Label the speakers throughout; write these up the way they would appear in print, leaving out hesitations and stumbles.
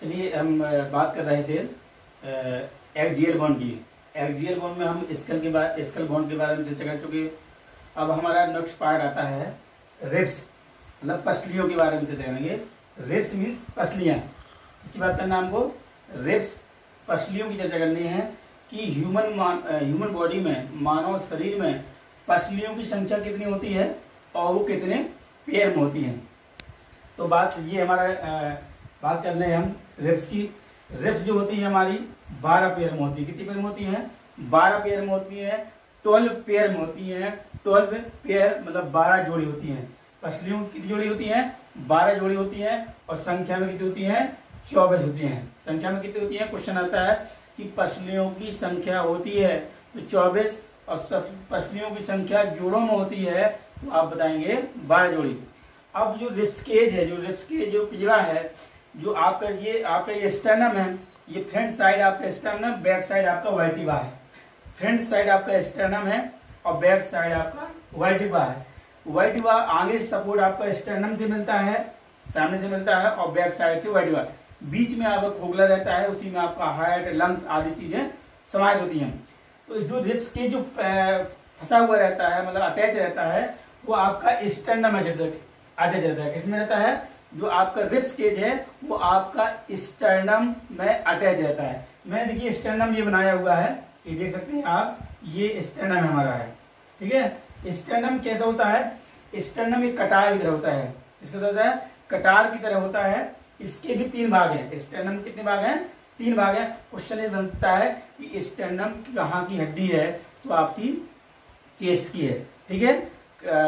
Speaker 1: चलिए हम बात कर रहे थे एक्सियल बॉन्ड की। एक्सियल बॉन्ड में हम स्कल बॉन्ड के बारे में चर्चा कर चुके। अब हमारा नेक्स्ट पार्ट आता है रिब्स, मतलब पसलियों के बारे में चर्चा करेंगे। रिब्स मीन्स पसलियां, इसकी बात करना हमको। रिब्स पसलियों की चर्चा करनी है कि ह्यूमन बॉडी में, मानव शरीर में पसलियों की संख्या कितनी होती है और वो कितने पेयर में होती है। तो बात ये हमारा बात कर रहे हैं हम रिब्स की। रिब्स जो होती है हमारी 12 पेयर में होती है। कितनी पेयर में होती है? 12 पेयर में होती है। 12 पेयर में होती है। 12 पेयर मतलब 12 जोड़ी होती है। पसलियों की कितनी जोड़ी होती है? 12 जोड़ी होती है। और संख्या में कितनी होती है? 24 होती है। संख्या में कितनी होती है? क्वेश्चन आता है कि पसलियों की संख्या होती है तो 24 और पसलियों की संख्या जोड़ों में होती है तो आप बताएंगे 12 जोड़ी। अब जो रिब्स केज है, जो पिंजरा है, जो आपका ये स्टर्नम है, ये फ्रंट साइड आपका स्टर्नम, बैक साइड आपका वर्टिब्रा है। फ्रंट साइड आपका स्टर्नम है और बैक साइड आपका वर्टिब्रा है। वर्टिब्रा आगे से सपोर्ट आपका स्टर्नम से मिलता है, सामने से मिलता है, और बैक साइड से वर्टिब्रा। बीच में आपका खोखला रहता है, उसी में आपका हार्ट, लंग्स आदि चीजें समाहित होती हैं। तो जो रिब्स के जो फंसा हुआ रहता है, मतलब अटैच रहता है, वो आपका स्टर्नम में अटैच रहता है। किसमें रहता है? जो आपका रिब्स केज है वो आपका स्टर्नम में अटैच रहता है। मैंने देखिए स्टर्नम ये बनाया हुआ है, ये देख सकते हैं आप, ये स्टर्नम हमारा है। ठीक है, स्टर्नम कैसा होता है? स्टर्नम एक कटार की तरह होता है। इसका होता है कटार की तरह होता है। इसके भी 3 भाग हैं। स्टर्नम के कितने भाग हैं? 3 भाग हैं। क्वेश्चन ये बनता है कि स्टर्नम कहाँ की हड्डी है? तो आपकी चेस्ट की है। ठीक है,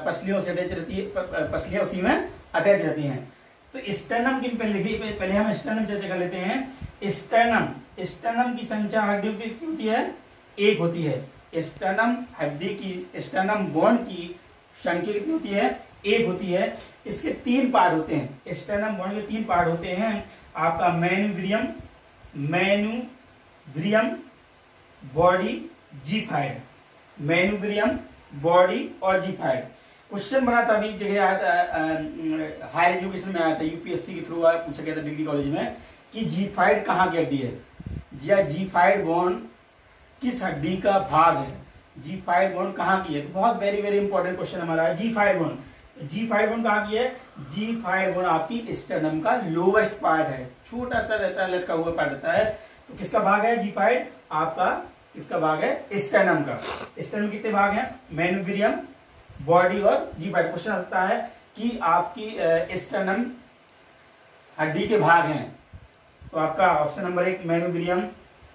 Speaker 1: पसलियों से अटैच रहती है, पसलियां उसी में अटैच रहती हैं। तो स्टर्नम की पहले हम स्टर्नम चर्चा कर लेते हैं। स्टर्नम की संख्या हड्डियों की कितनी होती है? 1 होती है। स्टर्नम हड्डी की, स्टर्नम बोन की संख्या कितनी होती है? 1 होती है। इसके 3 पार्ट होते हैं। स्टर्नम बोन के 3 पार्ट होते हैं। आपका मेनुब्रियम, बॉडी, जीफाइड। मेनुब्रियम, बॉडी और जीफाइड। क्वेश्चन बना था अभी जगह हायर एजुकेशन में आया था, यूपीएससी के थ्रू पूछा गया था डिग्री कॉलेज में कि जीफाइड कहाँ की हड्डी है, या जीफाइड बोन किस हड्डी का भाग है, जीफाइड बोन कहाँ की है। तो बहुत वेरी वेरी इंपॉर्टेंट क्वेश्चन हमारा है। जीफाइड बोन कहाँ की है? जीफाइड बोन आपकी स्टर्नम का लोवेस्ट पार्ट है, छोटा सा रहता है, लटका हुआ पार्ट रहता है। तो किसका भाग है जीफाइड? आपका किसका भाग है? स्टर्नम का। स्टर्नम कितने भाग हैं? मेनुब्रियम, बॉडी और जीफाइड। क्वेश्चन आता है कि आपकी स्टर्नम हड्डी के भाग हैं, तो आपका ऑप्शन नंबर 1 मेनुब्रियम,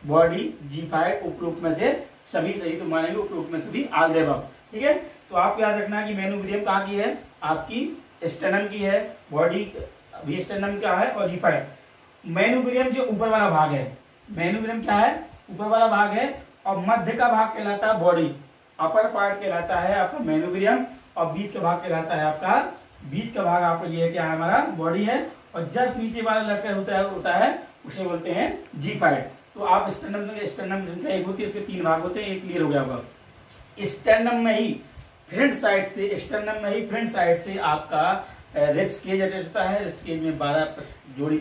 Speaker 1: बॉडी, जीफाइड, उपरोक्त में से सभी सही। तो मानेंगे उपरोक्त में सभी ऑल द अबव। ठीक है, तो आप याद रखना कि मेनुब्रियम कहाँ की है? आपकी स्टर्नम की है, बॉडी भी स्टर्नम का है, और जीफाइड। मेनुब्रियम जो ऊपर वाला भाग है, मेनुब्रियम क्या है? ऊपर वाला भाग है। और मध्य का भाग कहलाता है बॉडी, अपर पार्ट कहलाता है आपका मेनुब्रियम, और बीच का भाग कहलाता है आपका, बीच का भाग आपका ये क्या है? हमारा बॉडी है। और जस्ट नीचे वाला लटका होता है उसे बोलते हैं जीफाइड। तो आप स्टर्नम संख्या 1 होती है, उसके 3 भाग होते हैं। एक क्लियर हो गया होगा। स्टर्नम में ही फ्रंट साइड से आपका रिब्स केज अटैच होता है। रिब्स केज में 12 जोड़ी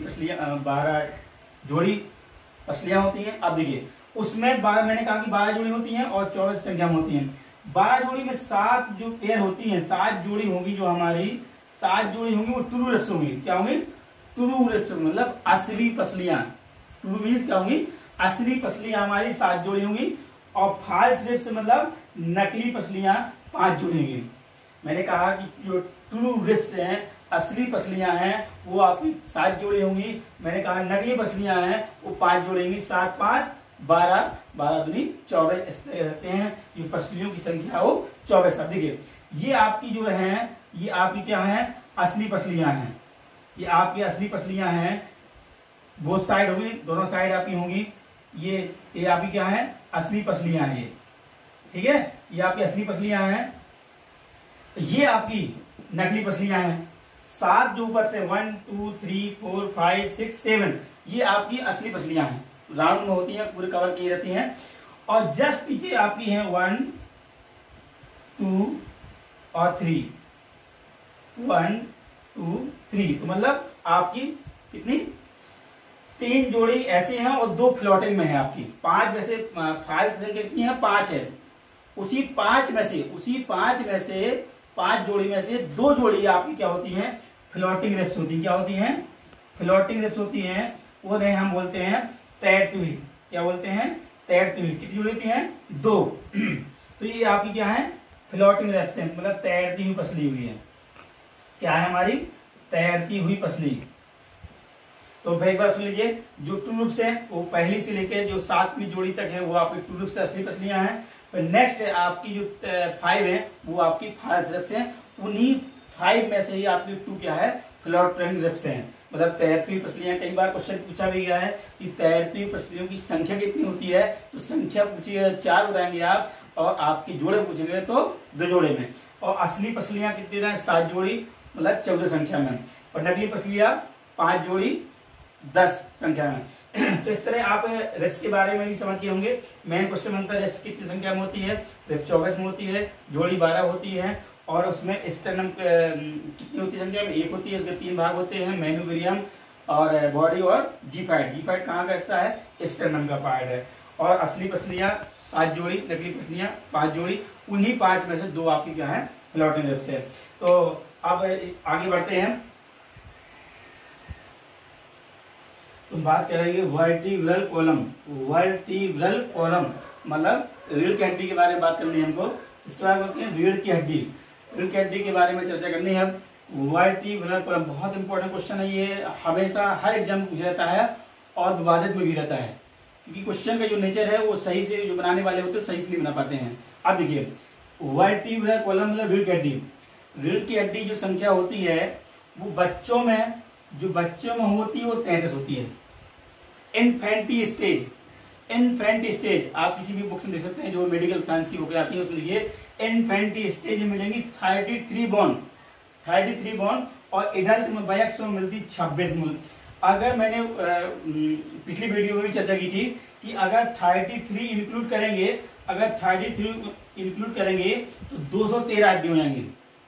Speaker 1: पसलियां होती हैं। अब देखिए उसमें 12, मैंने कहा कि 12 जोड़ी होती हैं और 24 संख्या में होती हैं। 12 जोड़ी में 7 जो पेयर होती हैं, 7 जोड़ी होगी, जो हमारी 7 जोड़ी होंगी वो ट्रू रिब्स होंगी। क्या होंगी? ट्रू रिब्स, मतलब असली पसलियां। ट्रू मीन्स क्या होंगी? असली पसलियां हमारी 7 जोड़ी होंगी। और फॉल्स रिब्स मतलब नकली पसलियां 5 जोड़ी होंगी। मैंने कहा कि जो ट्रू रिब्स हैं, असली पसलियां हैं, वो आपकी 7 जोड़ी होंगी। मैंने कहा नकली पसलियां हैं वो 5 जोड़ी होंगी। 7 5 12, 12 दूनी 24 इस तरह कहते हैं। ये पसलियों की संख्या हो 24। अब देखिए ये आपकी जो है, ये आपकी क्या है? असली पसलियां हैं। ये आपकी असली पसलियां हैं। बोथ साइड होगी, दोनों साइड आपकी होंगी। ये आपकी क्या है? असली पसलियां हैं ये। ठीक है, ये आपकी असली पसलियां हैं। ये आपकी नकली पसलियां हैं। 7 जो ऊपर से 1 2 3 4 5 6 7, ये आपकी असली पसलियां हैं, राउंड में होती हैं, पूरे कवर की रहती हैं। और जस्ट पीछे आपकी हैं 1 2 और 3, 1 2 3। तो मतलब आपकी कितनी? 3 जोड़ी ऐसी हैं और 2 फ्लोटिंग में है आपकी। 5 में से फाइल संख्या कितनी है? 5 है। उसी 5 में से 5 जोड़ी में से 2 जोड़ी आपकी क्या होती हैं? फ्लोटिंग रिप्स होती हैं। क्या होती हैं? फ्लोटिंग रिप्स होती हैं। वो नहीं हम बोलते हैं तैरती हुई। क्या बोलते हैं? तैरती हुई। कितनी जोड़ी होती हैं? 2। तो ये आपकी क्या है? फ्लोटिंग रिप्स है, मतलब तैरती हुई पसली हुई है। क्या है हमारी? तैरती हुई पसली। तो भाई एक बार सुन लीजिए, जो टू रूप्स है वो पहली से लेकर जो 7वीं जोड़ी तक है वो आपकी टू रूप्स असली पसलियां हैं। तो नेक्स्ट आपकी जो 5 है वो आपकी फाल्स रिप्स हैं। उन्हीं 5 में से ही आपकी 2 क्या है? फ्लोटिंग रिप्स हैं, मतलब तैरती हुई पसलियां। कई बार क्वेश्चन पूछा भी गया है कि तैरती हुई पसलियों की संख्या कितनी होती है? तो संख्या पूछिए 4 बताएंगे आप, और आपके जोड़े पूछेंगे तो 2 जोड़े में। और असली पसलियां कितनी है? 7 जोड़ी, मतलब 14 संख्या में। और नकली पसलियां 5 जोड़ी 10 संख्या में। तो इस तरह आप रिप्स के बारे में भी समझ गए होंगे। मेन क्वेश्चन बनता है रिप्स कितनी संख्या में होती है? रिप्स 24 में होती है, जोड़ी 12 होती है, और उसमें स्टर्नम कितनी होती है संख्या में? 1 होती है। उसके 3 भाग होते हैं, मेन्यूबेरियम और बॉडी और जीफाइट। जीफाइट कहाँ का हिस्सा है? स्टर्नम का पार्ट है। और असली पसलियां 7 जोड़ी, नकली पसलियां 5 जोड़ी। उन्हीं 5 में से 2 आपकी क्या है? फ्लोटिंग रिप्स है। तो अब आगे बढ़ते हैं। तो बात करेंगे वर्टिब्रल कॉलम। वर्टिब्रल कॉलम मतलब रीढ़ की हड्डी के बारे में बात करनी है हमको। इसके बारे में बोलते हैं रीढ़ की हड्डी। रीढ़ की हड्डी के बारे में चर्चा करनी है। वर्टिब्रल कॉलम बहुत इंपॉर्टेंट क्वेश्चन है ये, हमेशा हर एग्जाम में पूछा जाता है और विवादित में भी रहता है, क्योंकि क्वेश्चन का जो नेचर है वो सही से जो बनाने वाले होते हैं सही से नहीं बना पाते हैं। अब देखिए, वर्टिब्रल कॉलम मतलब रीढ़ की हड्डी। रीढ़ की हड्डी जो संख्या होती है वो बच्चों में होती है वो 33 होती है। इन्फेंटी स्टेज आप किसी भी बुक में देख सकते हैं, जो मेडिकल साइंस की बुकें आती है उसमें लिखिए इन्फेंटी स्टेज में मिलेंगी 33 बोन, और एडल्ट में वयस्क में मिलती 26 बोन। अगर मैंने पिछली वीडियो में भी चर्चा की थी कि अगर 33 इंक्लूड करेंगे तो 213 हड्डी हो जाएंगी।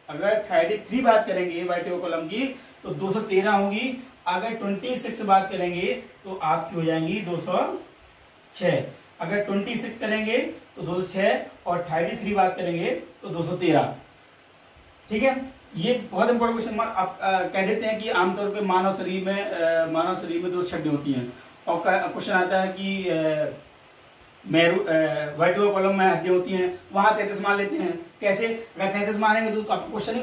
Speaker 1: अगर 33 बात करेंगे वर्टिब्रल कॉलम की तो 213 होगी। अगर 26 बात करेंगे तो आपकी हो जाएंगी 206। अगर 26 करेंगे तो 206 और 33 बात करेंगे तो 213। ठीक है, ये बहुत इंपॉर्टेंट क्वेश्चन। आप कह देते हैं कि आमतौर पे मानव शरीर में 2 हड्डी होती हैं, और क्वेश्चन आता है कि वर्टिब्रल कॉलम में हड्डी होती हैं, वहां 33 मान लेते हैं। कैसे? अगर 33 मानेंगे तो आपको क्वेश्चन ही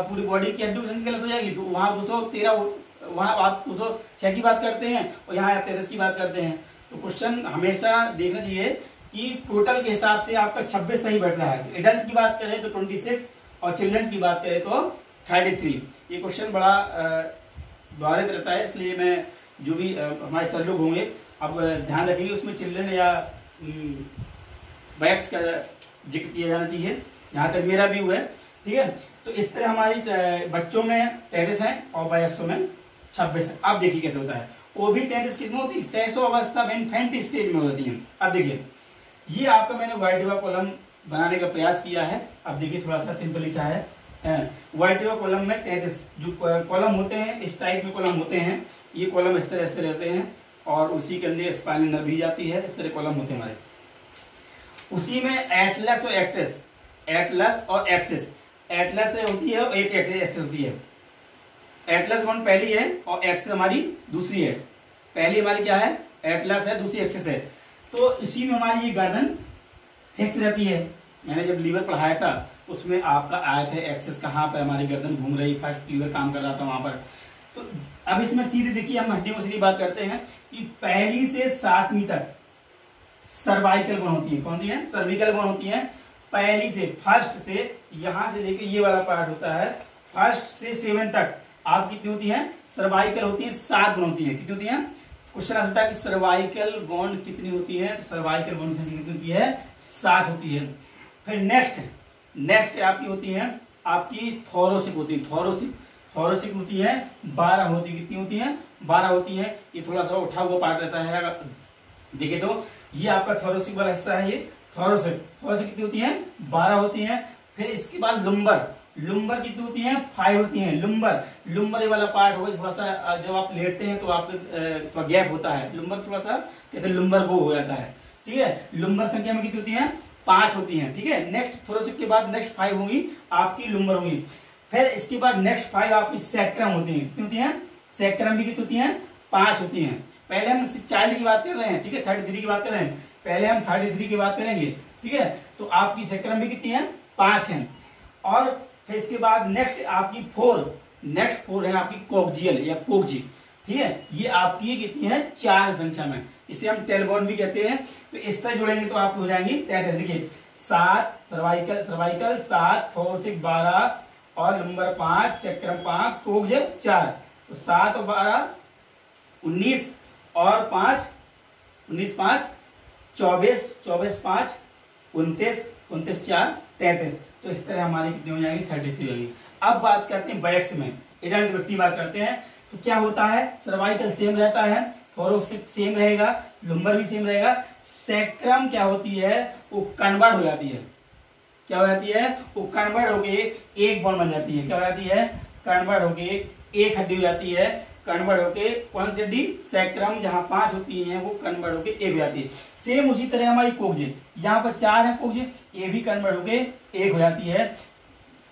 Speaker 1: पूरी बॉडी की हड्डी की संख्या गलत हो जाएगी। तो वहां 213, वहां आप 206 की बात करते हैं और यहाँ 33 की बात करते हैं। तो क्वेश्चन हमेशा देखना चाहिए कि टोटल के हिसाब से आपका 26 सही बैठ रहा है। एडल्ट की बात करें तो 26 और चिल्ड्रन की बात करें तो 33। ये क्वेश्चन बड़ा विवादित रहता है, इसलिए मैं जो भी हमारे सर लोग होंगे अब ध्यान रखेंगे उसमें चिल्ड्रन या वयस्क का जिक्र किया जाना चाहिए, यहाँ तक मेरा भी हुआ है। ठीक है, तो इस तरह हमारी बच्चों में 33 है और वयस्कों में 26 है। अब देखिए कैसे होता है, वो भी 33 किसमें होती है? शैशव अवस्था में इन्फेंट स्टेज में होती है। अब देखिए, ये आपका मैंने वर्टिब्रल कॉलम बनाने का प्रयास किया है। अब देखिए थोड़ा सा सिंपल सा है। वर्टिब्रल कॉलम में 33 जो कॉलम होते हैं, इस टाइप के कॉलम होते हैं। ये कॉलम इस तरह से रहते हैं और उसी के अंदर स्पाइनल नर्व भी जाती है। इस तरह कॉलम होते हैं हमारे। उसी में एटलस और एक्सेस एटलस होती है और एक एक्सेस होती है। एटलस वन पहली है और एक्सेस हमारी दूसरी है। पहली हमारी क्या है? एटलस है, दूसरी एक्सेस है। तो इसी में हमारी ये गर्दन फिक्स रहती है। मैंने जब लीवर पढ़ाया था उसमें आपका आया था एक्सेस कहाँ पर हमारी गर्दन घूम रही, फर्स्ट लीवर काम कर रहा था वहां पर। तो अब इसमें सीधे देखिए, हम हड्डियों से बात करते हैं कि पहली से 7वीं तक सर्वाइकल बोन होती है। कौन सी है? सर्विकल बोन होती है। पहली से फर्स्ट से यहां से लेके ये वाला पार्ट होता है, फर्स्ट से 7 तक आप कितनी होती है? सर्वाइकल होती है 7 बोन होती है। कितनी होती है? क्वेश्चन आ सकता है कि सर्वाइकल बोन कितनी होती है? सर्वाइकल बोन से कितनी होती है? 7 होती है। फिर नेक्स्ट आपकी होती है आपकी थोरोसिक होती है। थोरोसिक होती है 12 होती है। कितनी होती है? 12 होती है। ये थोड़ा सा उठा हुआ पार्ट रहता है, अगर देखे तो ये आपका थोरोसिक वाला हिस्सा है। ये थोरोसिक कितनी होती है? 12 होती है। फिर इसके बाद लुम्बर कितनी होती है? 5 होती हैं। लुम्बर ये वाला पार्ट होगा, थोड़ा सा जब आप लेटते हैं तो आप थोड़ा गैप होता है, लुम्बर थोड़ा सा कहते हैं लुम्बर गो हो जाता है, ठीक है। लुम्बर संख्या में कितनी होती है? 5 होती हैं, ठीक है। नेक्स्ट थोड़े से के बाद नेक्स्ट 5 होंगी आपकी लुम्बर होंगी। फिर इसके बाद नेक्स्ट 5 आपकी सैक्रम होती है। कितनी होती है? सैक्रम भी कितनी होती है? 5 होती हैं। पहले हम चाइल्ड की बात कर रहे हैं, ठीक है, 33 की बात कर रहे हैं, पहले हम 33 की बात करेंगे, ठीक है। तो आपकी सैक्रम भी कितनी है? 5 है। और फिर इसके बाद नेक्स्ट आपकी 4 है आपकी कोक्जियल या कोक्जी, ठीक है। ये आपकी कितनी है? 4 संख्या में, इसे हम टेल बॉन्ड भी कहते हैं। तो इस तरह जोड़ेंगे तो आपको हो जाएंगी 33। देखिए 7 सर्वाइकल 7 4 6 12 और नंबर 5 सैक्रम 5 कोक्जियल 4। तो 7 और 12 19 और 5 19 5 24 24 5 29 29 4 33। तो इस तरह हमारी कितनी हो जाएगी? 33 होगी। अब बात करते हैं बैक्स में, एडल्ट व्यक्ति बात करते हैं। तो क्या होता है? सर्वाइकल सेम रहता है, थोरोसिक सेम रहेगा, लुम्बर भी सेम रहेगा। सैक्रम क्या होती है? वो कन्वर्ट हो जाती है। क्या हो जाती है? वो कन्वर्ट होके एक बॉन्ड बन जाती है। क्या हो जाती है? कन्वर्ट होके एक हड्डी हो जाती है। कन्वर्ट होके कौन सी हड्डी? सैक्रम, जहां 5 होती है वो कन्वर्ट होके एक हो जाती है। सेम उसी तरह हमारी कोक्जियल, यहाँ पर 4 है कोक्जियल, ये भी कन्वर्ट होके एक हो जाती है।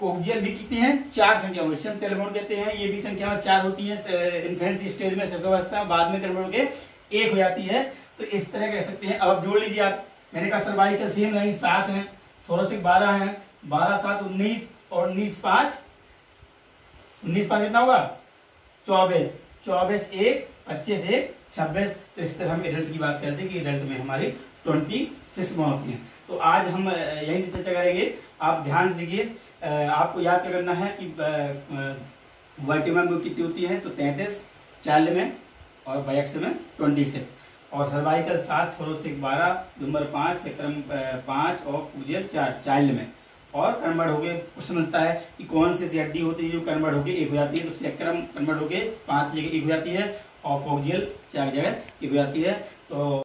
Speaker 1: कोक्जियल भी कितनी है? 4 संख्या में, इससे हम टेल बॉन्ड कहते हैं। ये भी संख्या में 4 होती है इन्फेंसी स्टेज में, शिशुअवस्था में, बाद में कन्वर्ट होके एक हो जाती है। तो इस तरह कह सकते हैं। अब जोड़ लीजिए आप, मैंने कहा सर्वाइकल सेम रहेगी, 7 है, थोरोसिक 12 है, 12 7 19 और 19 5 कितना होगा? 24 24 1 25 1 26। तो इस तरह हम एडल्ट की बात करते हैं कि एडल्ट में हमारी 26 बॉन्ड होती हैं। तो आज हम यही चर्चा करेंगे। आप ध्यान से देखिए, आपको याद क्या करना है कि वर्टिमम में कितनी होती है? तो 33 चाइल्ड में और बैक्स में 26 और सर्वाइकल 7 थोरोसिक 12 नंबर 5 सैक्रम 5 और कोक्जियल 4 चाइल्ड में। और कन्वर्ट हो गए, समझता है कि कौन सी हड्डी होती है जो कन्वर्ट होके एक हो जाती है। तो सैक्रम कन्वर्ट होके 5 जगह एक हो जाती है और कोक्जियल 4 जगह एक हो जाती है। तो